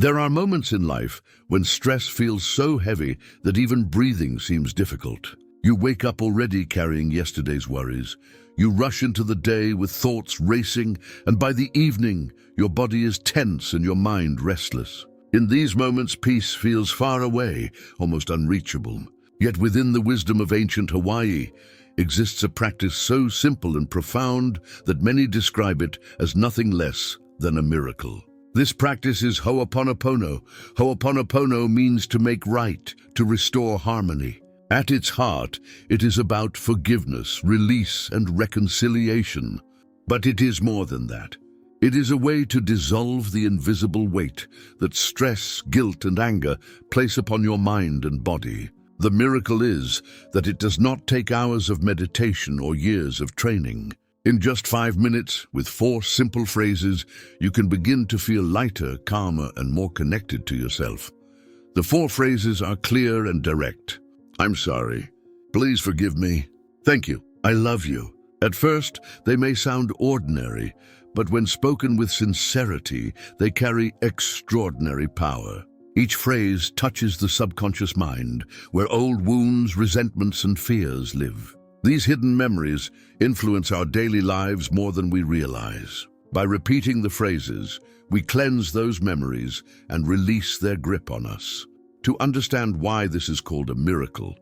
There are moments in life when stress feels so heavy that even breathing seems difficult. You wake up already carrying yesterday's worries. You rush into the day with thoughts racing, and by the evening, your body is tense and your mind restless. In these moments, peace feels far away, almost unreachable. Yet within the wisdom of ancient Hawaii exists a practice so simple and profound that many describe it as nothing less than a miracle. This practice is Ho'oponopono. Ho'oponopono means to make right, to restore harmony. At its heart, it is about forgiveness, release, and reconciliation. But it is more than that. It is a way to dissolve the invisible weight that stress, guilt, and anger place upon your mind and body. The miracle is that it does not take hours of meditation or years of training. In just 5 minutes, with 4 simple phrases, you can begin to feel lighter, calmer, and more connected to yourself. The 4 phrases are clear and direct. I'm sorry. Please forgive me. Thank you. I love you. At first, they may sound ordinary, but when spoken with sincerity, they carry extraordinary power. Each phrase touches the subconscious mind, where old wounds, resentments, and fears live. These hidden memories influence our daily lives more than we realize. By repeating the phrases, we cleanse those memories and release their grip on us. To understand why this is called a miracle,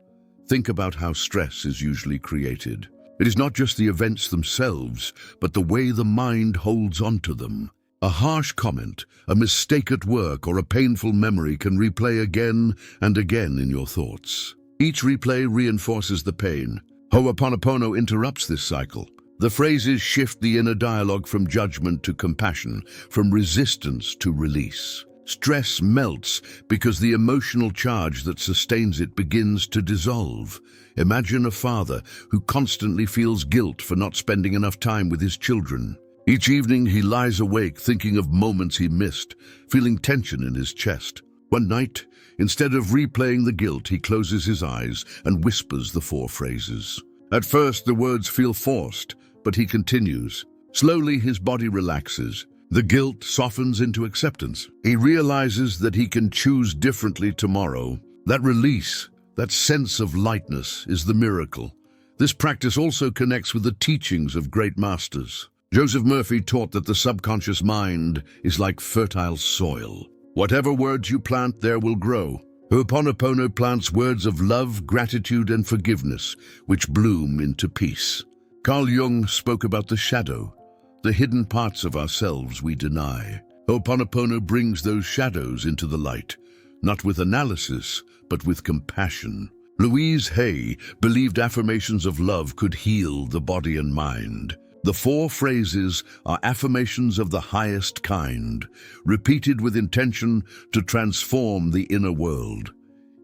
think about how stress is usually created. It is not just the events themselves, but the way the mind holds onto them. A harsh comment, a mistake at work, or a painful memory can replay again and again in your thoughts. Each replay reinforces the pain. Ho'oponopono interrupts this cycle. The phrases shift the inner dialogue from judgment to compassion, from resistance to release. Stress melts because the emotional charge that sustains it begins to dissolve. Imagine a father who constantly feels guilt for not spending enough time with his children. Each evening he lies awake thinking of moments he missed, feeling tension in his chest. One night, instead of replaying the guilt, he closes his eyes and whispers the 4 phrases. At first, the words feel forced, but he continues. Slowly, his body relaxes. The guilt softens into acceptance. He realizes that he can choose differently tomorrow. That release, that sense of lightness, is the miracle. This practice also connects with the teachings of great masters. Joseph Murphy taught that the subconscious mind is like fertile soil. Whatever words you plant, there will grow. Ho'oponopono plants words of love, gratitude, and forgiveness, which bloom into peace. Carl Jung spoke about the shadow, the hidden parts of ourselves we deny. Ho'oponopono brings those shadows into the light, not with analysis, but with compassion. Louise Hay believed affirmations of love could heal the body and mind. The 4 phrases are affirmations of the highest kind, repeated with intention to transform the inner world.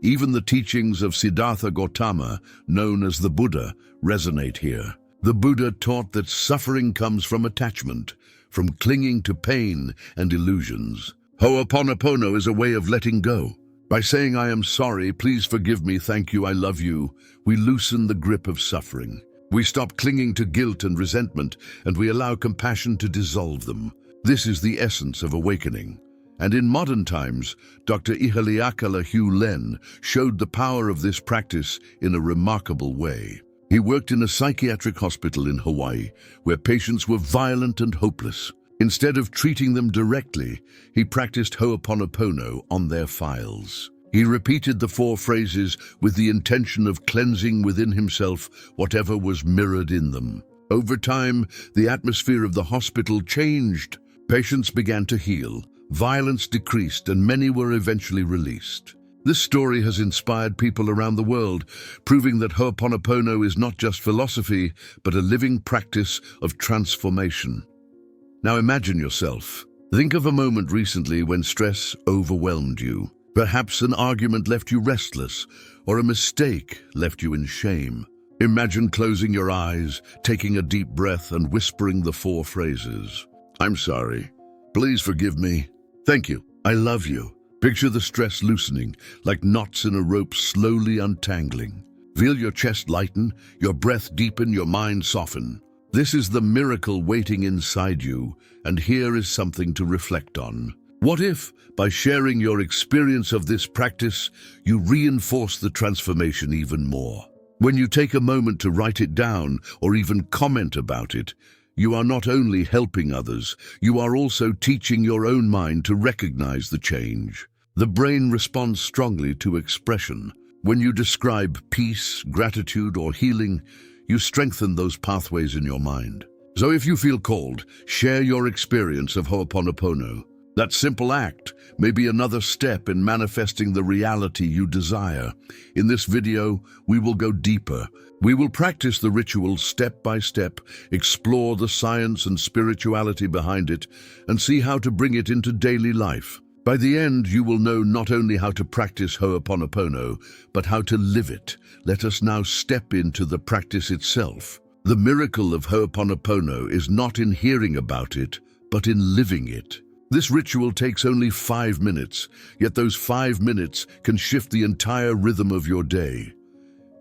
Even the teachings of Siddhartha Gautama, known as the Buddha, resonate here. The Buddha taught that suffering comes from attachment, from clinging to pain and illusions. Ho'oponopono is a way of letting go. By saying, I am sorry, please forgive me, thank you, I love you, we loosen the grip of suffering. We stop clinging to guilt and resentment, and we allow compassion to dissolve them. This is the essence of awakening. And in modern times, Dr. Hew Len showed the power of this practice in a remarkable way. He worked in a psychiatric hospital in Hawaii, where patients were violent and hopeless. Instead of treating them directly, he practiced Ho'oponopono on their files. He repeated the 4 phrases with the intention of cleansing within himself whatever was mirrored in them. Over time, the atmosphere of the hospital changed. Patients began to heal, violence decreased, and many were eventually released. This story has inspired people around the world, proving that Ho'oponopono is not just philosophy, but a living practice of transformation. Now imagine yourself. Think of a moment recently when stress overwhelmed you. Perhaps an argument left you restless, or a mistake left you in shame. Imagine closing your eyes, taking a deep breath, and whispering the 4 phrases. I'm sorry. Please forgive me. Thank you. I love you. Picture the stress loosening, like knots in a rope slowly untangling. Feel your chest lighten, your breath deepen, your mind soften. This is the miracle waiting inside you, and here is something to reflect on. What if, by sharing your experience of this practice, you reinforce the transformation even more? When you take a moment to write it down or even comment about it, you are not only helping others, you are also teaching your own mind to recognize the change. The brain responds strongly to expression. When you describe peace, gratitude, or healing, you strengthen those pathways in your mind. So if you feel called, share your experience of Ho'oponopono. That simple act may be another step in manifesting the reality you desire. In this video, we will go deeper. We will practice the ritual step by step, explore the science and spirituality behind it, and see how to bring it into daily life. By the end, you will know not only how to practice Ho'oponopono, but how to live it. Let us now step into the practice itself. The miracle of Ho'oponopono is not in hearing about it, but in living it. This ritual takes only 5 minutes, yet those 5 minutes can shift the entire rhythm of your day.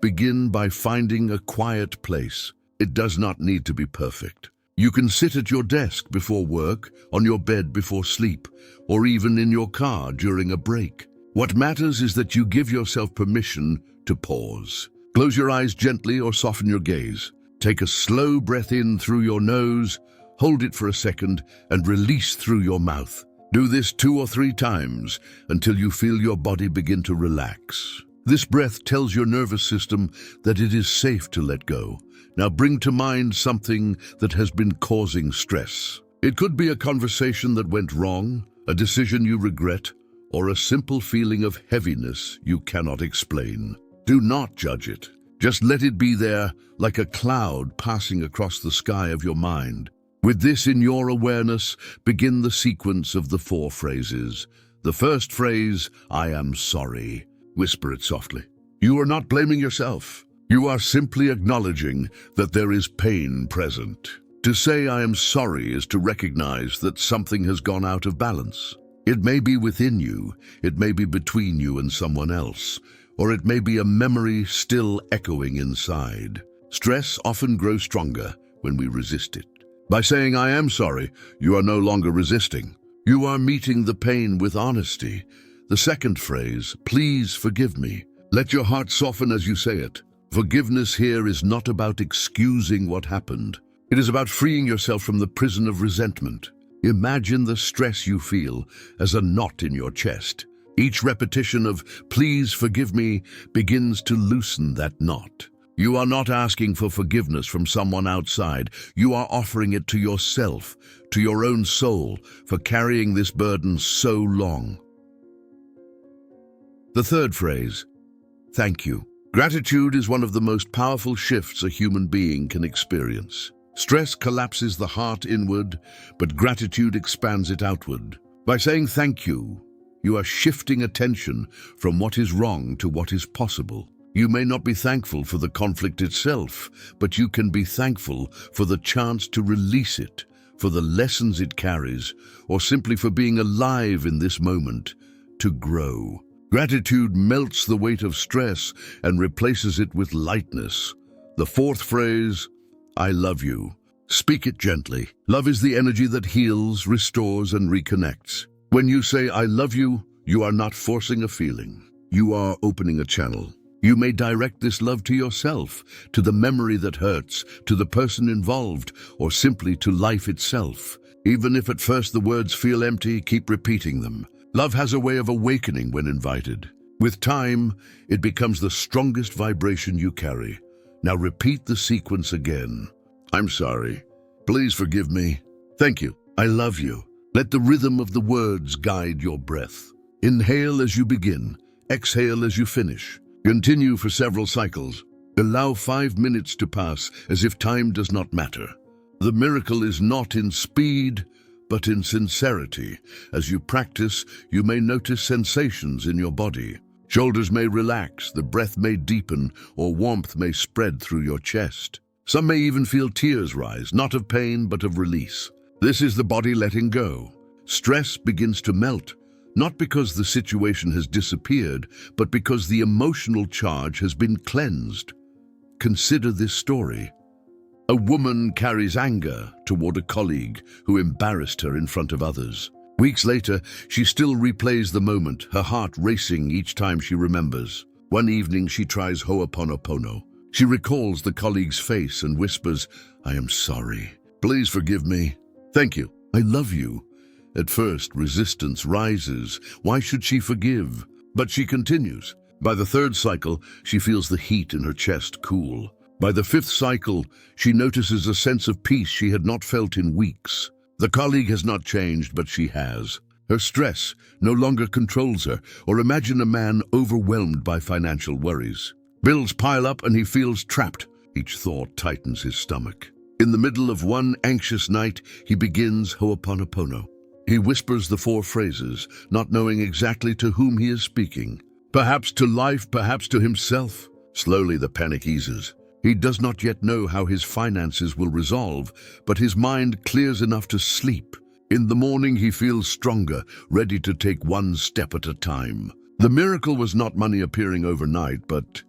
Begin by finding a quiet place. It does not need to be perfect. You can sit at your desk before work, on your bed before sleep, or even in your car during a break. What matters is that you give yourself permission to pause. Close your eyes gently or soften your gaze. Take a slow breath in through your nose, hold it for a second, and release through your mouth. Do this 2 or 3 times until you feel your body begin to relax. This breath tells your nervous system that it is safe to let go. Now bring to mind something that has been causing stress. It could be a conversation that went wrong, a decision you regret, or a simple feeling of heaviness you cannot explain. Do not judge it. Just let it be there, like a cloud passing across the sky of your mind. With this in your awareness, begin the sequence of the 4 phrases. The first phrase, I am sorry. Whisper it softly. You are not blaming yourself. You are simply acknowledging that there is pain present. To say I am sorry is to recognize that something has gone out of balance. It may be within you, it may be between you and someone else, or it may be a memory still echoing inside. Stress often grows stronger when we resist it. By saying I am sorry, you are no longer resisting. You are meeting the pain with honesty. The second phrase, please forgive me. Let your heart soften as you say it. Forgiveness here is not about excusing what happened. It is about freeing yourself from the prison of resentment. Imagine the stress you feel as a knot in your chest. Each repetition of please forgive me begins to loosen that knot. You are not asking for forgiveness from someone outside. You are offering it to yourself, to your own soul, for carrying this burden so long. The third phrase, thank you. Gratitude is one of the most powerful shifts a human being can experience. Stress collapses the heart inward, but gratitude expands it outward. By saying thank you, you are shifting attention from what is wrong to what is possible. You may not be thankful for the conflict itself, but you can be thankful for the chance to release it, for the lessons it carries, or simply for being alive in this moment, to grow. Gratitude melts the weight of stress and replaces it with lightness. The fourth phrase, I love you. Speak it gently. Love is the energy that heals, restores, and reconnects. When you say I love you, you are not forcing a feeling. You are opening a channel. You may direct this love to yourself, to the memory that hurts, to the person involved, or simply to life itself. Even if at first the words feel empty, keep repeating them. Love has a way of awakening when invited. With time, it becomes the strongest vibration you carry. Now repeat the sequence again. I'm sorry. Please forgive me. Thank you. I love you. Let the rhythm of the words guide your breath. Inhale as you begin. Exhale as you finish. Continue for several cycles. Allow 5 minutes to pass as if time does not matter. The miracle is not in speed, but in sincerity. As you practice, you may notice sensations in your body. Shoulders may relax, the breath may deepen, or warmth may spread through your chest. Some may even feel tears rise, not of pain, but of release. This is the body letting go. Stress begins to melt, not because the situation has disappeared, but because the emotional charge has been cleansed. Consider this story. A woman carries anger toward a colleague who embarrassed her in front of others. Weeks later, she still replays the moment, her heart racing each time she remembers. One evening, she tries Ho'oponopono. She recalls the colleague's face and whispers, "I am sorry. Please forgive me. Thank you. I love you." At first, resistance rises. Why should she forgive? But she continues. By the third cycle, she feels the heat in her chest cool. By the fifth cycle, she notices a sense of peace she had not felt in weeks. The colleague has not changed, but she has. Her stress no longer controls her, or imagine a man overwhelmed by financial worries. Bills pile up and he feels trapped. Each thought tightens his stomach. In the middle of one anxious night, he begins Ho'oponopono. He whispers the 4 phrases, not knowing exactly to whom he is speaking. Perhaps to life, perhaps to himself. Slowly the panic eases. He does not yet know how his finances will resolve, but his mind clears enough to sleep. In the morning he feels stronger, ready to take one step at a time. The miracle was not money appearing overnight, but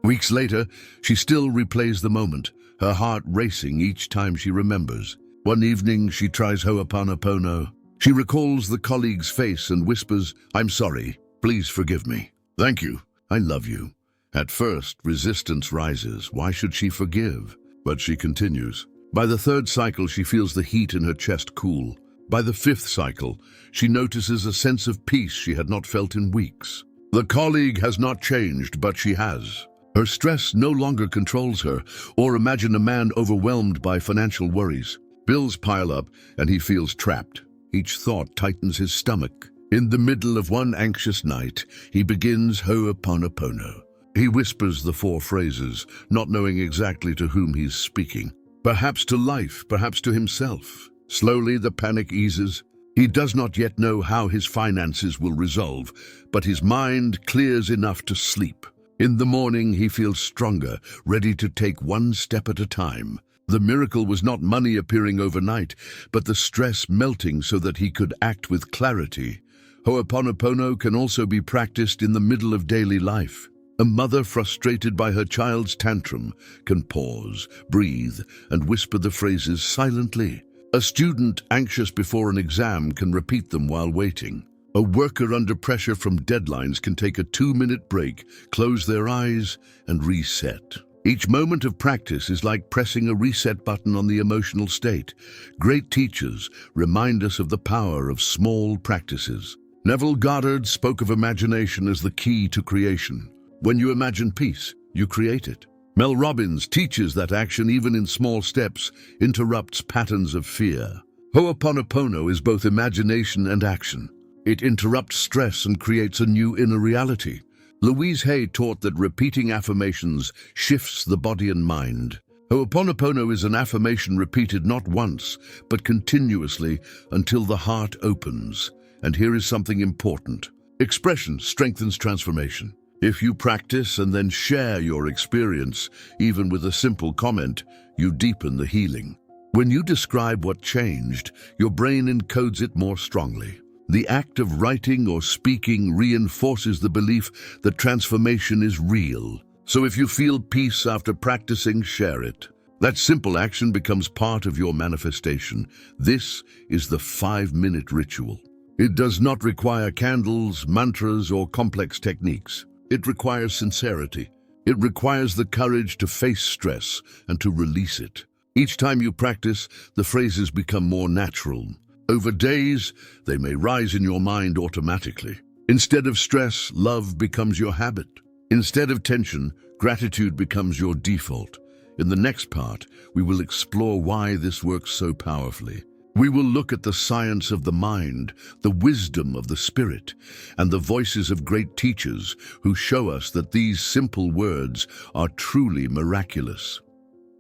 weeks later, she still replays the moment, her heart racing each time she remembers. One evening, she tries Ho'oponopono. She recalls the colleague's face and whispers, "I'm sorry. Please forgive me. Thank you. I love you." At first, resistance rises. Why should she forgive? But she continues. By the third cycle, she feels the heat in her chest cool. By the fifth cycle, she notices a sense of peace she had not felt in weeks. The colleague has not changed, but she has. Her stress no longer controls her, or imagine a man overwhelmed by financial worries. Bills pile up, and he feels trapped. Each thought tightens his stomach. In the middle of one anxious night, he begins Ho'oponopono. He whispers the 4 phrases, not knowing exactly to whom he's speaking. Perhaps to life, perhaps to himself. Slowly the panic eases. He does not yet know how his finances will resolve, but his mind clears enough to sleep. In the morning, he feels stronger, ready to take one step at a time. The miracle was not money appearing overnight, but the stress melting so that he could act with clarity. Ho'oponopono can also be practiced in the middle of daily life. A mother frustrated by her child's tantrum can pause, breathe, and whisper the phrases silently. A student anxious before an exam can repeat them while waiting. A worker under pressure from deadlines can take a 2-minute break, close their eyes, and reset. Each moment of practice is like pressing a reset button on the emotional state. Great teachers remind us of the power of small practices. Neville Goddard spoke of imagination as the key to creation. When you imagine peace, you create it. Mel Robbins teaches that action, even in small steps, interrupts patterns of fear. Ho'oponopono is both imagination and action. It interrupts stress and creates a new inner reality. Louise Hay taught that repeating affirmations shifts the body and mind. Ho'oponopono is an affirmation repeated not once, but continuously until the heart opens. And here is something important. Expression strengthens transformation. If you practice and then share your experience, even with a simple comment, you deepen the healing. When you describe what changed, your brain encodes it more strongly. The act of writing or speaking reinforces the belief that transformation is real. So if you feel peace after practicing, share it. That simple action becomes part of your manifestation. This is the 5-minute ritual. It does not require candles, mantras, or complex techniques. It requires sincerity. It requires the courage to face stress and to release it. Each time you practice, the phrases become more natural. Over days, they may rise in your mind automatically. Instead of stress, love becomes your habit. Instead of tension, gratitude becomes your default. In the next part, we will explore why this works so powerfully. We will look at the science of the mind, the wisdom of the spirit, and the voices of great teachers who show us that these simple words are truly miraculous.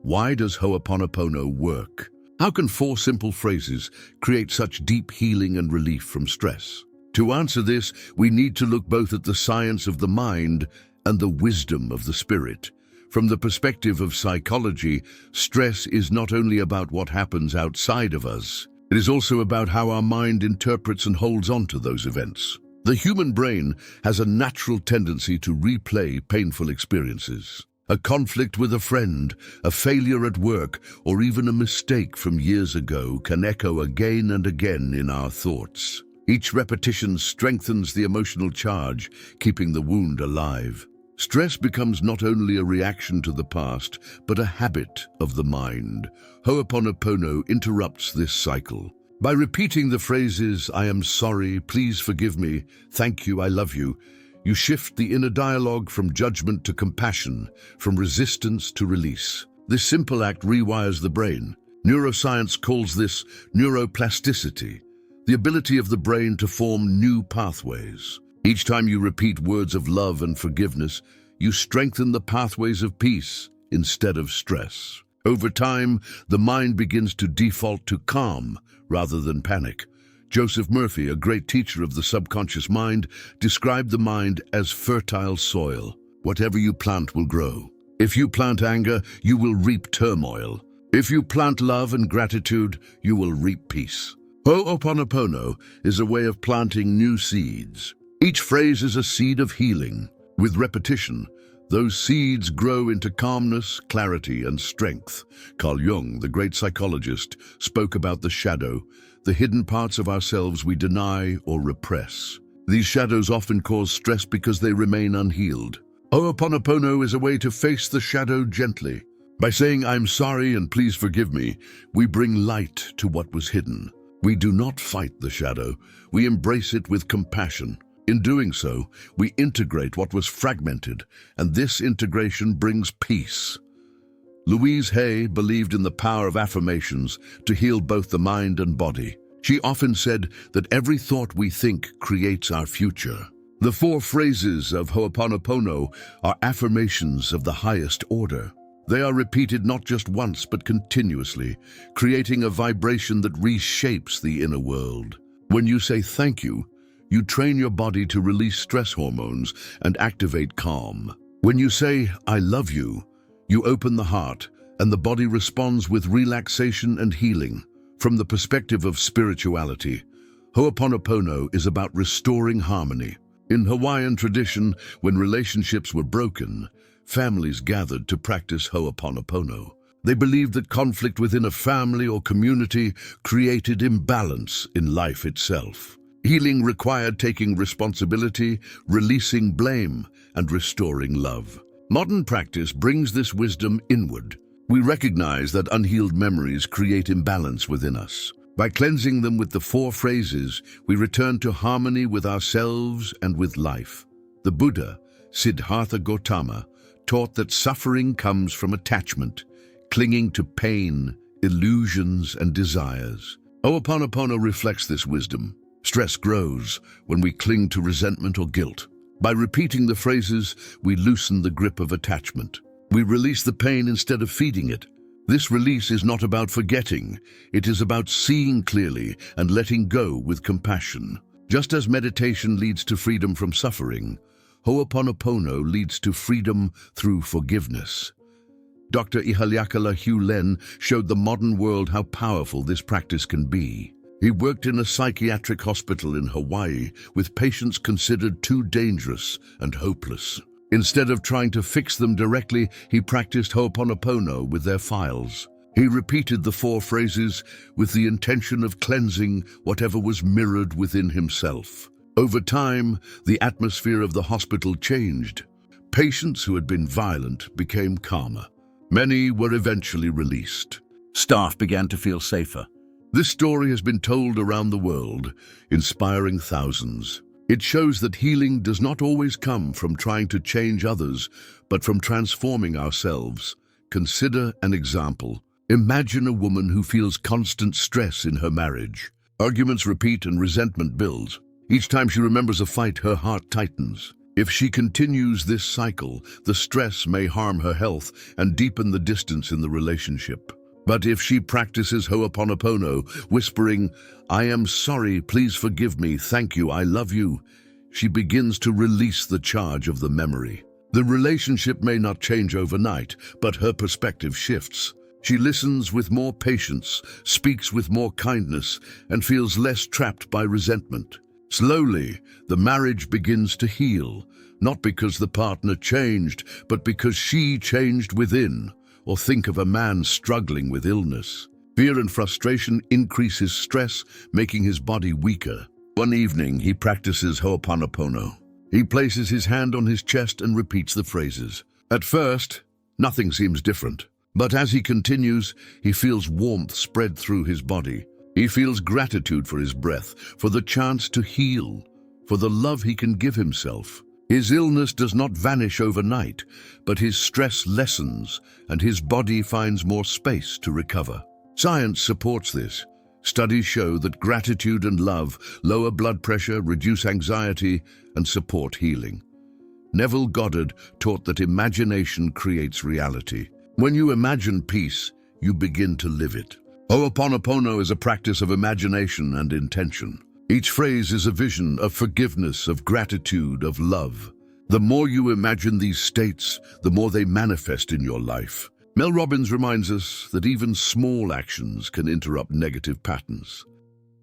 Why does Ho'oponopono work? How can 4 simple phrases create such deep healing and relief from stress? To answer this, we need to look both at the science of the mind and the wisdom of the spirit. From the perspective of psychology, stress is not only about what happens outside of us, it is also about how our mind interprets and holds on to those events. The human brain has a natural tendency to replay painful experiences. A conflict with a friend, a failure at work, or even a mistake from years ago can echo again and again in our thoughts. Each repetition strengthens the emotional charge, keeping the wound alive. Stress becomes not only a reaction to the past, but a habit of the mind. Ho'oponopono interrupts this cycle. By repeating the phrases, "I am sorry, please forgive me, thank you, I love you," you shift the inner dialogue from judgment to compassion, from resistance to release. This simple act rewires the brain. Neuroscience calls this neuroplasticity, the ability of the brain to form new pathways. Each time you repeat words of love and forgiveness, you strengthen the pathways of peace instead of stress. Over time, the mind begins to default to calm rather than panic. Joseph Murphy, a great teacher of the subconscious mind, described the mind as fertile soil. Whatever you plant will grow. If you plant anger, you will reap turmoil. If you plant love and gratitude, you will reap peace. Ho'oponopono is a way of planting new seeds. Each phrase is a seed of healing. With repetition, those seeds grow into calmness, clarity, and strength. Carl Jung, the great psychologist, spoke about the shadow, the hidden parts of ourselves we deny or repress. These shadows often cause stress because they remain unhealed. Ho'oponopono is a way to face the shadow gently. By saying, "I'm sorry and please forgive me," we bring light to what was hidden. We do not fight the shadow, we embrace it with compassion. In doing so, we integrate what was fragmented, and this integration brings peace. Louise Hay believed in the power of affirmations to heal both the mind and body. She often said that every thought we think creates our future. The 4 phrases of Ho'oponopono are affirmations of the highest order. They are repeated not just once but continuously, creating a vibration that reshapes the inner world. When you say thank you train your body to release stress hormones and activate calm. When you say, "I love you," you open the heart, and the body responds with relaxation and healing. From the perspective of spirituality, Ho'oponopono is about restoring harmony. In Hawaiian tradition, when relationships were broken, families gathered to practice Ho'oponopono. They believed that conflict within a family or community created imbalance in life itself. Healing required taking responsibility, releasing blame, and restoring love. Modern practice brings this wisdom inward. We recognize that unhealed memories create imbalance within us. By cleansing them with the 4 phrases, we return to harmony with ourselves and with life. The Buddha, Siddhartha Gautama, taught that suffering comes from attachment, clinging to pain, illusions, and desires. Ho'oponopono reflects this wisdom. Stress grows when we cling to resentment or guilt. By repeating the phrases, we loosen the grip of attachment. We release the pain instead of feeding it. This release is not about forgetting. It is about seeing clearly and letting go with compassion. Just as meditation leads to freedom from suffering, Ho'oponopono leads to freedom through forgiveness. Dr. Hew Len showed the modern world how powerful this practice can be. He worked in a psychiatric hospital in Hawaii with patients considered too dangerous and hopeless. Instead of trying to fix them directly, he practiced Ho'oponopono with their files. He repeated the 4 phrases with the intention of cleansing whatever was mirrored within himself. Over time, the atmosphere of the hospital changed. Patients who had been violent became calmer. Many were eventually released. Staff began to feel safer. This story has been told around the world, inspiring thousands. It shows that healing does not always come from trying to change others, but from transforming ourselves. Consider an example. Imagine a woman who feels constant stress in her marriage. Arguments repeat and resentment builds. Each time she remembers a fight, her heart tightens. If she continues this cycle, the stress may harm her health and deepen the distance in the relationship. But if she practices Ho'oponopono, whispering, "I am sorry, please forgive me, thank you, I love you," she begins to release the charge of the memory. The relationship may not change overnight, but her perspective shifts. She listens with more patience, speaks with more kindness, and feels less trapped by resentment. Slowly, the marriage begins to heal, not because the partner changed, but because she changed within. Or think of a man struggling with illness. Fear and frustration increase his stress, making his body weaker. One evening, he practices Ho'oponopono. He places his hand on his chest and repeats the phrases. At first, nothing seems different. But as he continues, he feels warmth spread through his body. He feels gratitude for his breath, for the chance to heal, for the love he can give himself. His illness does not vanish overnight, but his stress lessens and his body finds more space to recover. Science supports this. Studies show that gratitude and love lower blood pressure, reduce anxiety, and support healing. Neville Goddard taught that imagination creates reality. When you imagine peace, you begin to live it. Ho'oponopono is a practice of imagination and intention. Each phrase is a vision of forgiveness, of gratitude, of love. The more you imagine these states, the more they manifest in your life. Mel Robbins reminds us that even small actions can interrupt negative patterns.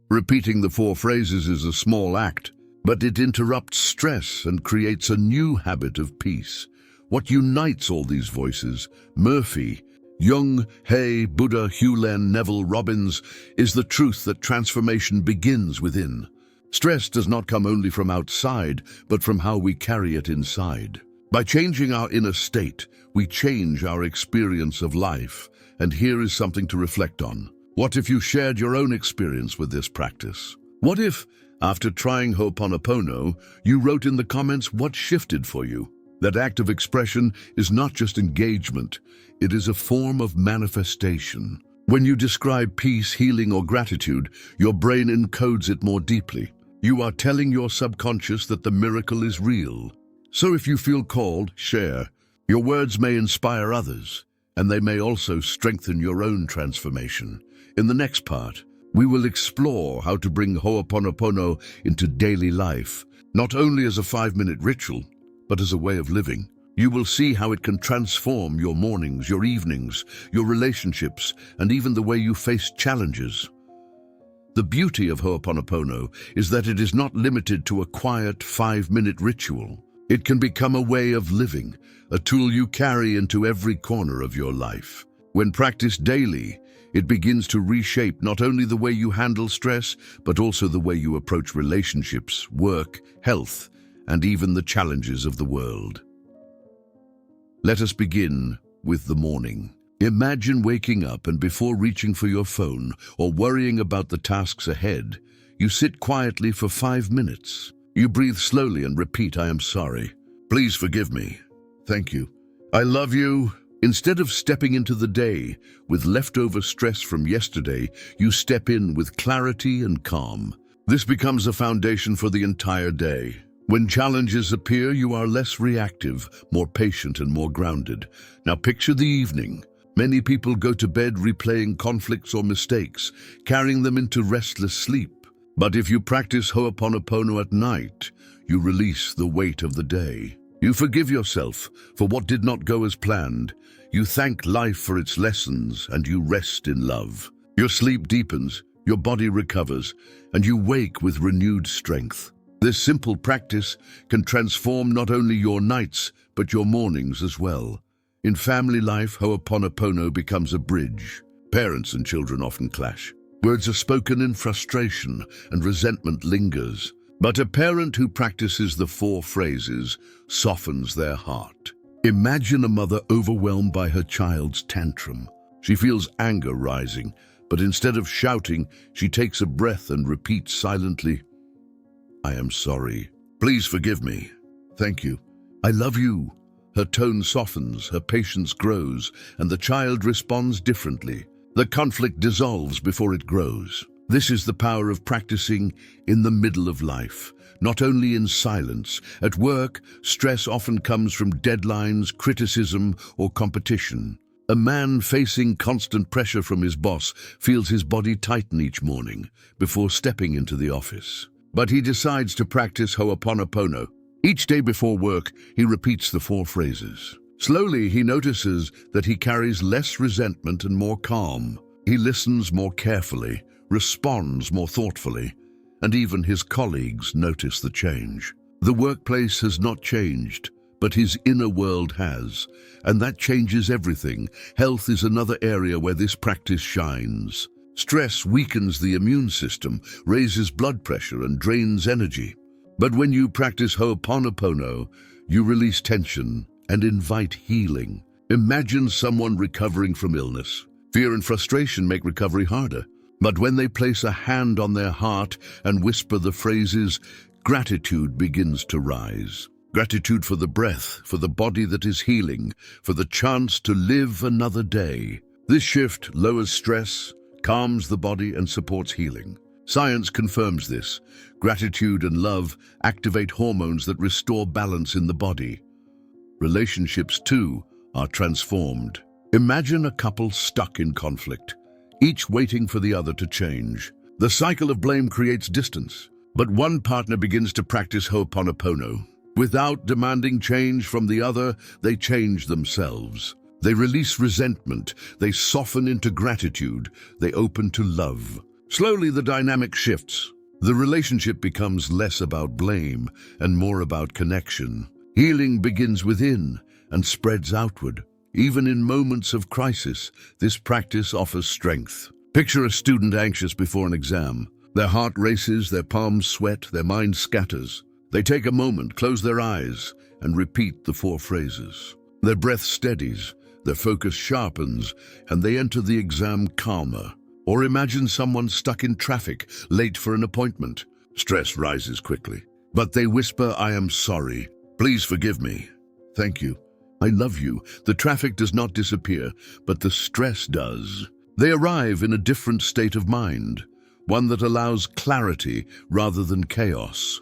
Repeating the 4 phrases is a small act, but it interrupts stress and creates a new habit of peace. What unites all these voices, Murphy, Jung, Hay, Buddha, Hew Len, Neville, Robbins, is the truth that transformation begins within. Stress does not come only from outside, but from how we carry it inside. By changing our inner state, we change our experience of life. And here is something to reflect on. What if you shared your own experience with this practice? What if, after trying Ho'oponopono, you wrote in the comments what shifted for you? That act of expression is not just engagement, it is a form of manifestation. When you describe peace, healing, or gratitude, your brain encodes it more deeply. You are telling your subconscious that the miracle is real. So if you feel called, share. Your words may inspire others, and they may also strengthen your own transformation. In the next part, we will explore how to bring Ho'oponopono into daily life, not only as a 5-minute ritual, but as a way of living. You will see how it can transform your mornings, your evenings, your relationships, and even the way you face challenges. The beauty of Ho'oponopono is that it is not limited to a quiet 5-minute ritual. It can become a way of living, a tool you carry into every corner of your life. When practiced daily, it begins to reshape not only the way you handle stress, but also the way you approach relationships, work, health, and even the challenges of the world. Let us begin with the morning. Imagine waking up and before reaching for your phone or worrying about the tasks ahead, you sit quietly for 5 minutes. You breathe slowly and repeat, "I am sorry. Please forgive me. Thank you. I love you." Instead of stepping into the day with leftover stress from yesterday, you step in with clarity and calm. This becomes a foundation for the entire day. When challenges appear, you are less reactive, more patient and more grounded. Now picture the evening. Many people go to bed replaying conflicts or mistakes, carrying them into restless sleep. But if you practice Ho'oponopono at night, you release the weight of the day. You forgive yourself for what did not go as planned. You thank life for its lessons and you rest in love. Your sleep deepens, your body recovers, and you wake with renewed strength. This simple practice can transform not only your nights, but your mornings as well. In family life, Ho'oponopono becomes a bridge. Parents and children often clash. Words are spoken in frustration and resentment lingers. But a parent who practices the 4 phrases softens their heart. Imagine a mother overwhelmed by her child's tantrum. She feels anger rising, but instead of shouting, she takes a breath and repeats silently, "I am sorry. Please forgive me. Thank you. I love you." Her tone softens, her patience grows, and the child responds differently. The conflict dissolves before it grows. This is the power of practicing in the middle of life, not only in silence. At work, stress often comes from deadlines, criticism, or competition. A man facing constant pressure from his boss feels his body tighten each morning before stepping into the office. But he decides to practice Ho'oponopono. Each day before work, he repeats the 4 phrases. Slowly, he notices that he carries less resentment and more calm. He listens more carefully, responds more thoughtfully, and even his colleagues notice the change. The workplace has not changed, but his inner world has, and that changes everything. Health is another area where this practice shines. Stress weakens the immune system, raises blood pressure, and drains energy. But when you practice Ho'oponopono, you release tension and invite healing. Imagine someone recovering from illness. Fear and frustration make recovery harder. But when they place a hand on their heart and whisper the phrases, gratitude begins to rise. Gratitude for the breath, for the body that is healing, for the chance to live another day. This shift lowers stress, calms the body, and supports healing. Science confirms this. Gratitude and love activate hormones that restore balance in the body. Relationships, too, are transformed. Imagine a couple stuck in conflict, each waiting for the other to change. The cycle of blame creates distance, but one partner begins to practice Ho'oponopono. Without demanding change from the other, they change themselves. They release resentment, they soften into gratitude, they open to love. Slowly the dynamic shifts. The relationship becomes less about blame and more about connection. Healing begins within and spreads outward. Even in moments of crisis, this practice offers strength. Picture a student anxious before an exam. Their heart races, their palms sweat, their mind scatters. They take a moment, close their eyes, and repeat the 4 phrases. Their breath steadies, their focus sharpens, and they enter the exam calmer. Or imagine someone stuck in traffic, late for an appointment. Stress rises quickly, but they whisper, "I am sorry. Please forgive me. Thank you. I love you." The traffic does not disappear, but the stress does. They arrive in a different state of mind, one that allows clarity rather than chaos.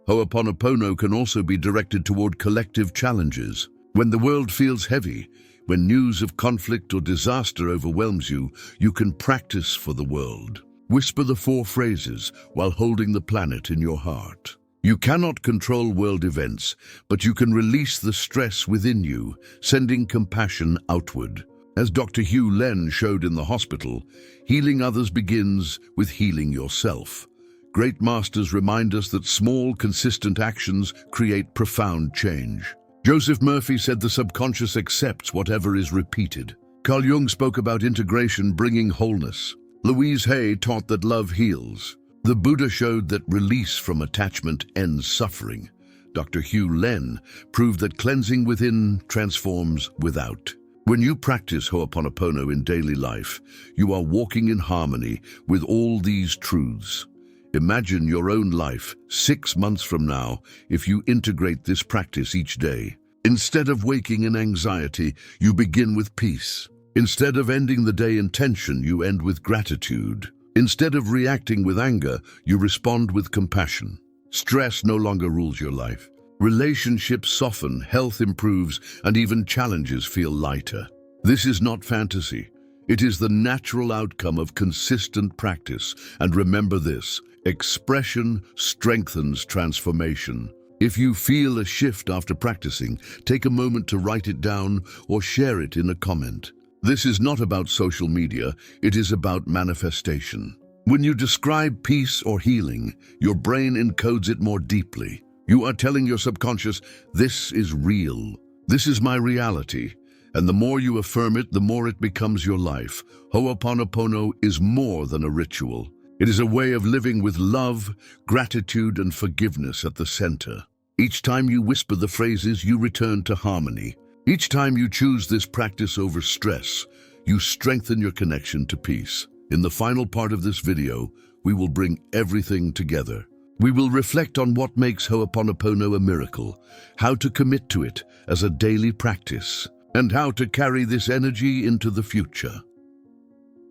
Ho'oponopono can also be directed toward collective challenges. When the world feels heavy, when news of conflict or disaster overwhelms you, you can practice for the world. Whisper the 4 phrases while holding the planet in your heart. You cannot control world events, but you can release the stress within you, sending compassion outward. As Dr. Hew Len showed in the hospital, healing others begins with healing yourself. Great masters remind us that small, consistent actions create profound change. Joseph Murphy said the subconscious accepts whatever is repeated. Carl Jung spoke about integration bringing wholeness. Louise Hay taught that love heals. The Buddha showed that release from attachment ends suffering. Dr. Hew Len proved that cleansing within transforms without. When you practice Ho'oponopono in daily life, you are walking in harmony with all these truths. Imagine your own life 6 months from now if you integrate this practice each day. Instead of waking in anxiety, you begin with peace. Instead of ending the day in tension, you end with gratitude. Instead of reacting with anger, you respond with compassion. Stress no longer rules your life. Relationships soften, health improves, and even challenges feel lighter. This is not fantasy. It is the natural outcome of consistent practice. And remember this, expression strengthens transformation. If you feel a shift after practicing, take a moment to write it down or share it in a comment. This is not about social media, it is about manifestation. When you describe peace or healing, your brain encodes it more deeply. You are telling your subconscious, this is real, this is my reality. And the more you affirm it, the more it becomes your life. Ho'oponopono is more than a ritual. It is a way of living with love, gratitude, and forgiveness at the center. Each time you whisper the phrases, you return to harmony. Each time you choose this practice over stress, you strengthen your connection to peace. In the final part of this video, we will bring everything together. We will reflect on what makes Ho'oponopono a miracle, how to commit to it as a daily practice, and how to carry this energy into the future.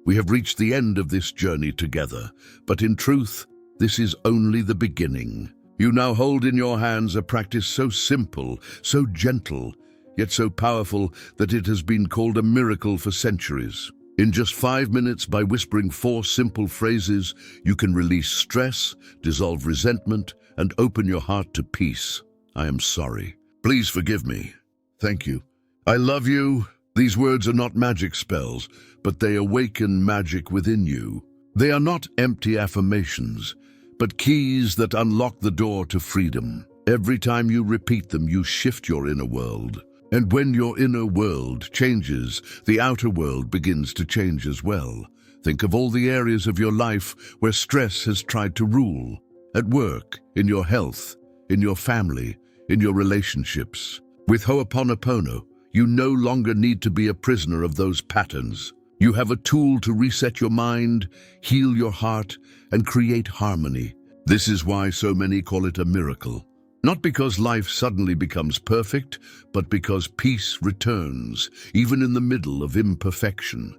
We have reached the end of this journey together, but in truth, this is only the beginning. You now hold in your hands a practice so simple, so gentle, yet so powerful that it has been called a miracle for centuries. In just 5 minutes, by whispering 4 simple phrases, you can release stress, dissolve resentment, and open your heart to peace. I am sorry. Please forgive me. Thank you. I love you. These words are not magic spells, but they awaken magic within you. They are not empty affirmations, but keys that unlock the door to freedom. Every time you repeat them, you shift your inner world. And when your inner world changes, the outer world begins to change as well. Think of all the areas of your life where stress has tried to rule. At work, in your health, in your family, in your relationships. With Ho'oponopono, you no longer need to be a prisoner of those patterns. You have a tool to reset your mind, heal your heart, and create harmony. This is why so many call it a miracle. Not because life suddenly becomes perfect, but because peace returns, even in the middle of imperfection.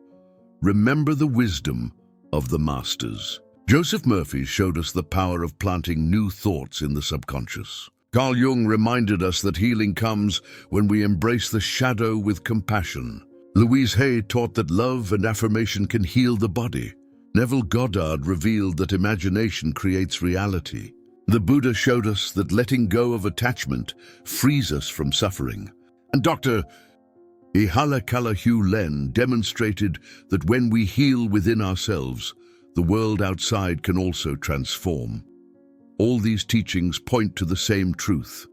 Remember the wisdom of the masters. Joseph Murphy showed us the power of planting new thoughts in the subconscious. Carl Jung reminded us that healing comes when we embrace the shadow with compassion. Louise Hay taught that love and affirmation can heal the body. Neville Goddard revealed that imagination creates reality. The Buddha showed us that letting go of attachment frees us from suffering. And Dr. Hew Len demonstrated that when we heal within ourselves, the world outside can also transform. All these teachings point to the same truth.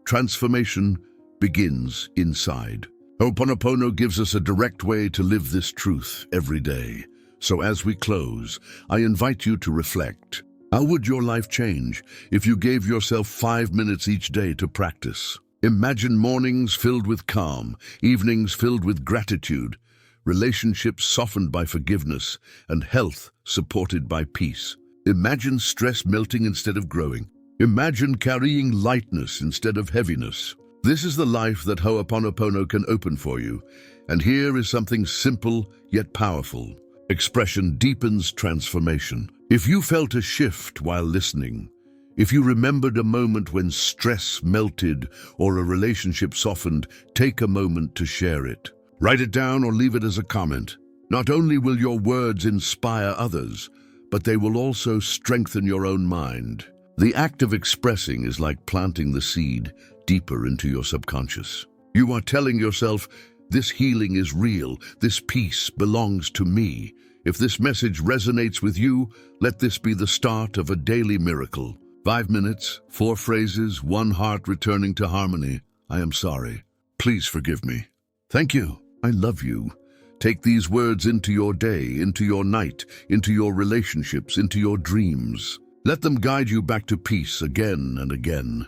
Transformation begins inside. Ho'oponopono gives us a direct way to live this truth every day. So as we close, I invite you to reflect. How would your life change if you gave yourself 5 minutes each day to practice? Imagine mornings filled with calm, evenings filled with gratitude, relationships softened by forgiveness, and health supported by peace. Imagine stress melting instead of growing. Imagine carrying lightness instead of heaviness. This is the life that Ho'oponopono can open for you. And here is something simple yet powerful. Expression deepens transformation. If you felt a shift while listening, if you remembered a moment when stress melted or a relationship softened, take a moment to share it. Write it down or leave it as a comment. Not only will your words inspire others, but they will also strengthen your own mind. The act of expressing is like planting the seed deeper into your subconscious. You are telling yourself, this healing is real, this peace belongs to me. If this message resonates with you, let this be the start of a daily miracle. 5 minutes, 4 phrases, 1 heart returning to harmony. I am sorry. Please forgive me. Thank you. I love you. Take these words into your day, into your night, into your relationships, into your dreams. Let them guide you back to peace again and again.